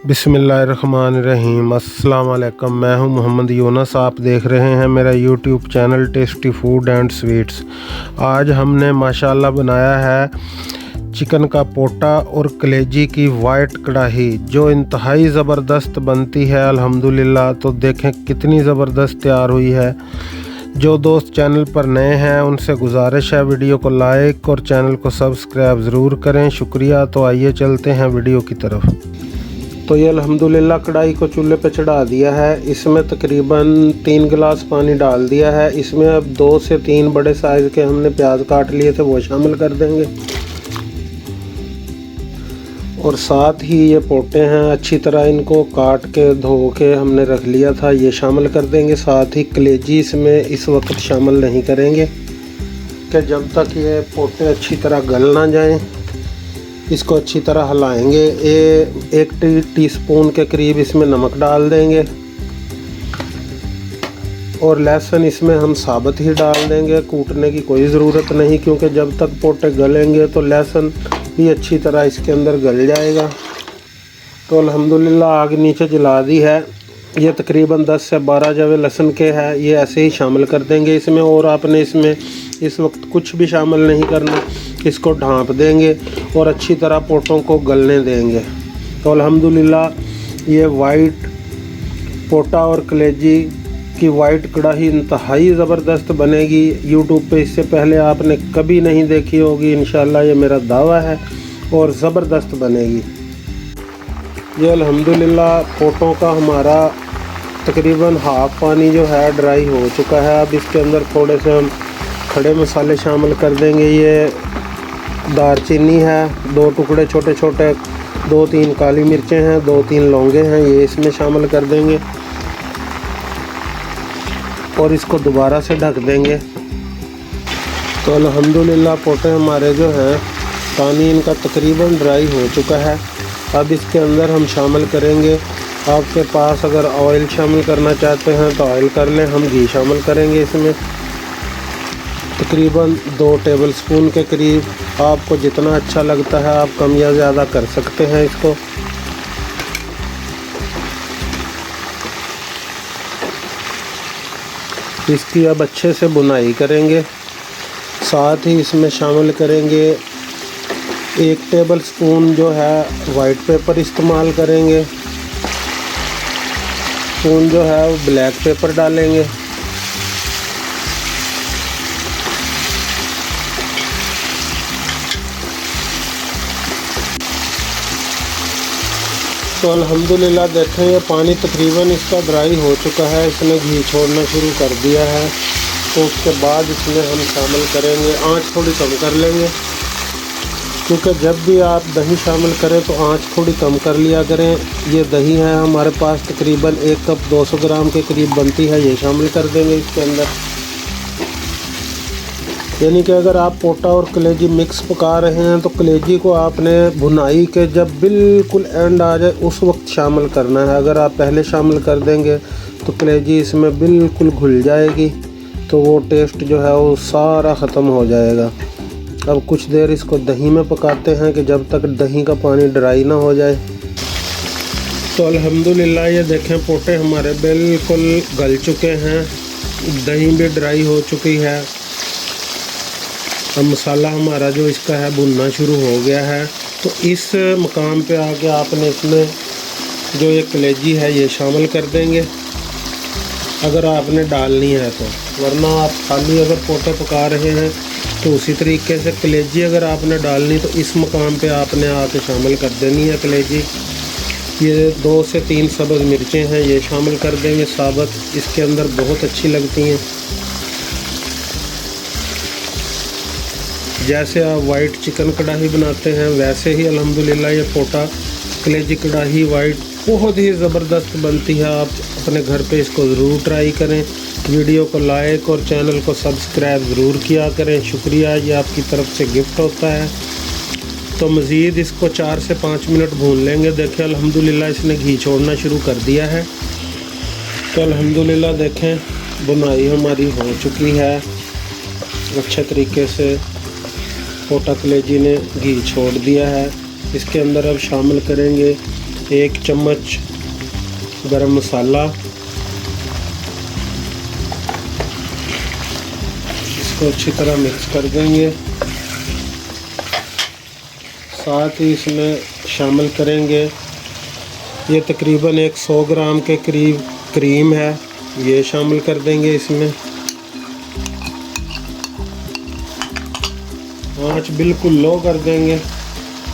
बिस्मिल्लाहिर्रहमानिर्रहीम। अस्सलाम वालेकुम। मैं हूं मोहम्मद यूनुस। आप देख रहे हैं मेरा YouTube channel tasty food and sweets. आज हमने माशाल्लाह बनाया है चिकन का पोटा और कलेजी की वाइट कढ़ाई, जो इंतहाई ज़बरदस्त बनती है अल्हम्दुलिल्लाह। तो देखें कितनी ज़बरदस्त तैयार हुई है। जो दोस्त चैनल पर नए हैं उनसे गुजारिश है वीडियो को लाइक और चैनल को सब्सक्राइब ज़रूर करें, शुक्रिया। तो आइए चलते हैं वीडियो की तरफ। तो ये अल्हम्दुलिल्लाह कढ़ाई को चूल्हे पे चढ़ा दिया है। इसमें तकरीबन 3 गिलास पानी डाल दिया है। इसमें अब 2 से 3 बड़े साइज़ के हमने प्याज काट लिए थे, वो शामिल कर देंगे। और साथ ही ये पोटे हैं, अच्छी तरह इनको काट के धो के हमने रख लिया था, ये शामिल कर देंगे। साथ ही कलेजी इसमें इस वक्त शामिल नहीं करेंगे कि जब तक ये पोटे अच्छी तरह गल ना जाएं। इसको अच्छी तरह हिलाएंगे। 1 टीस्पून के करीब इसमें नमक डाल देंगे और लहसुन इसमें हम साबुत ही डाल देंगे, कूटने की कोई ज़रूरत नहीं, क्योंकि जब तक पोटे गलेंगे तो लहसुन भी अच्छी तरह इसके अंदर गल जाएगा। तो अल्हम्दुलिल्लाह आग नीचे जला दी है। ये तकरीबन 10 से 12 जवे लहसुन के हैं, ये ऐसे ही शामिल कर देंगे इसमें। और आपने इसमें इस वक्त कुछ भी शामिल नहीं करना, इसको ढाँप देंगे और अच्छी तरह पोटों को गलने देंगे। तो अल्हम्दुलिल्लाह ये वाइट पोटा और कलेजी की वाइट कढ़ाई इंतहाई ज़बरदस्त बनेगी। यूट्यूब पे इससे पहले आपने कभी नहीं देखी होगी, इंशाल्लाह ये मेरा दावा है, और ज़बरदस्त बनेगी। ये अल्हम्दुलिल्लाह पोटों का हमारा तकरीबन हाफ़ पानी जो है ड्राई हो चुका है। अब इसके अंदर थोड़े से हम खड़े मसाले शामिल कर देंगे। ये दारचीनी है, 2 टुकड़े छोटे छोटे, 2-3 काली मिर्चें हैं, 2-3 लौंगे हैं, ये इसमें शामिल कर देंगे और इसको दोबारा से ढक देंगे। तो अल्हम्दुलिल्लाह पोटे हमारे जो हैं पानी इनका तकरीबन ड्राई हो चुका है। अब इसके अंदर हम शामिल करेंगे, आपके पास अगर ऑयल शामिल करना चाहते हैं तो ऑयल कर लें, हम घी शामिल करेंगे इसमें तकरीबन 2 टेबलस्पून के करीब। आपको जितना अच्छा लगता है आप कम या ज़्यादा कर सकते हैं इसको। इसकी अब अच्छे से बुनाई करेंगे। साथ ही इसमें शामिल करेंगे 1 टेबलस्पून जो है वाइट पेपर इस्तेमाल करेंगे। स्पून जो है वो ब्लैक पेपर डालेंगे। तो अल्हम्दुलिल्लाह देखें ये पानी तकरीबन इसका ड्राई हो चुका है, इसने घी छोड़ना शुरू कर दिया है। तो उसके बाद इसमें हम शामिल करेंगे, आंच थोड़ी कम कर लेंगे, क्योंकि जब भी आप दही शामिल करें तो आंच थोड़ी कम कर लिया करें। ये दही है हमारे पास तकरीबन 1 कप 200 ग्राम के करीब बनती है, ये शामिल कर देंगे इसके अंदर। यानी कि अगर आप पोटा और कलेजी मिक्स पका रहे हैं तो कलेजी को आपने भुनाई के जब बिल्कुल एंड आ जाए उस वक्त शामिल करना है। अगर आप पहले शामिल कर देंगे तो कलेजी इसमें बिल्कुल घुल जाएगी, तो वो टेस्ट जो है वो सारा ख़त्म हो जाएगा। अब कुछ देर इसको दही में पकाते हैं कि जब तक दही का पानी ड्राई ना हो जाए। तो अल्हम्दुलिल्लाह ये देखें पोटे हमारे बिल्कुल गल चुके हैं, दही भी ड्राई हो चुकी है। अब मसाला हमारा जो इसका है भुनना शुरू हो गया है। तो इस मकाम पे आके आपने इसमें जो ये कलेजी है ये शामिल कर देंगे अगर आपने डालनी है तो, वरना आप खाली अगर पोटे पका रहे हैं तो उसी तरीके से कलेजी अगर आपने डालनी तो इस मकाम पे आपने आके शामिल कर देनी है कलेजी। ये 2 से 3 सब्ज़ मिर्चें हैं, ये शामिल कर देंगे साबुत, इसके अंदर बहुत अच्छी लगती हैं। जैसे आप वाइट चिकन कढ़ाई बनाते हैं वैसे ही अल्हम्दुलिल्लाह ये पोटा कलेजी कढ़ाई वाइट बहुत ही ज़बरदस्त बनती है। आप अपने घर पे इसको ज़रूर ट्राई करें। वीडियो को लाइक और चैनल को सब्सक्राइब ज़रूर किया करें, शुक्रिया, ये आपकी तरफ से गिफ्ट होता है। तो मज़ीद इसको 4 से 5 मिनट भून लेंगे। देखिए अल्हम्दुलिल्लाह इसने घी छोड़ना शुरू कर दिया है। तो अल्हम्दुलिल्लाह देखें बुनाई हमारी हो चुकी है अच्छे तरीके से। पोटा कलेजी ने घी छोड़ दिया है। इसके अंदर अब शामिल करेंगे 1 चम्मच गरम मसाला, इसको अच्छी तरह मिक्स कर देंगे। साथ ही इसमें शामिल करेंगे ये तकरीबन 100 ग्राम के करीब क्रीम है, ये शामिल कर देंगे इसमें। आंच बिल्कुल लो कर देंगे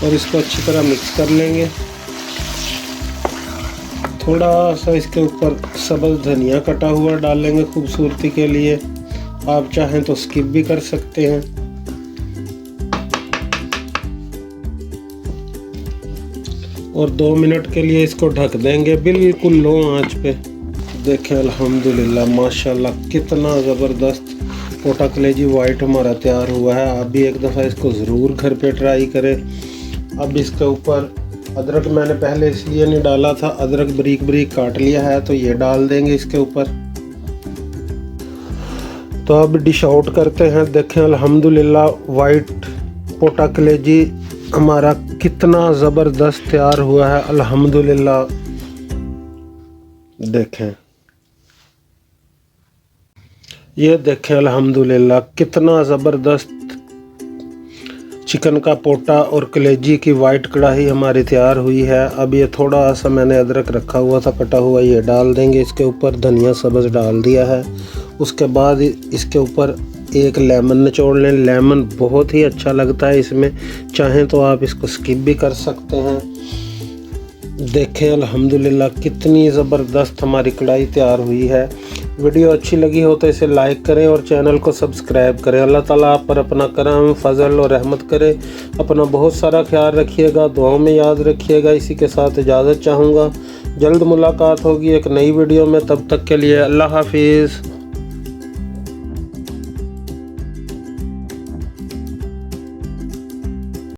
और इसको अच्छी तरह मिक्स कर लेंगे। थोड़ा सा इसके ऊपर सब्ज़ धनिया कटा हुआ डाल लेंगे खूबसूरती के लिए, आप चाहें तो स्किप भी कर सकते हैं। और 2 मिनट के लिए इसको ढक देंगे बिल्कुल लो आंच पे। देखें अल्हम्दुलिल्लाह माशाल्लाह कितना ज़बरदस्त पोटा कलेजी वाइट हमारा तैयार हुआ है। आप भी एक दफ़ा इसको ज़रूर घर पे ट्राई करें। अब इसके ऊपर अदरक मैंने पहले इसलिए नहीं डाला था, अदरक बारीक बारीक काट लिया है तो ये डाल देंगे इसके ऊपर। तो अब डिश आउट करते हैं। देखें अल्हम्दुलिल्लाह वाइट पोटा कलेजी हमारा कितना ज़बरदस्त तैयार हुआ है अल्हम्दुलिल्लाह। देखें, ये देखें अल्हम्दुलिल्लाह कितना ज़बरदस्त चिकन का पोटा और कलेजी की वाइट कढ़ाई हमारी तैयार हुई है। अब ये थोड़ा सा मैंने अदरक रखा हुआ था कटा हुआ, ये डाल देंगे इसके ऊपर। धनिया सब्ज़ डाल दिया है। उसके बाद इसके ऊपर एक लेमन निचोड़ लें। लेमन बहुत ही अच्छा लगता है इसमें, चाहें तो आप इसको स्किप भी कर सकते हैं। देखें अल्हम्दुलिल्लाह कितनी ज़बरदस्त हमारी कढ़ाई तैयार हुई है। वीडियो अच्छी लगी हो तो इसे लाइक करें और चैनल को सब्सक्राइब करें। अल्लाह ताला आप पर अपना करम फजल और रहमत करे। अपना बहुत सारा ख्याल रखिएगा, दुआओं में याद रखिएगा। इसी के साथ इजाज़त चाहूँगा। जल्द मुलाकात होगी एक नई वीडियो में, तब तक के लिए अल्लाह हाफिज़।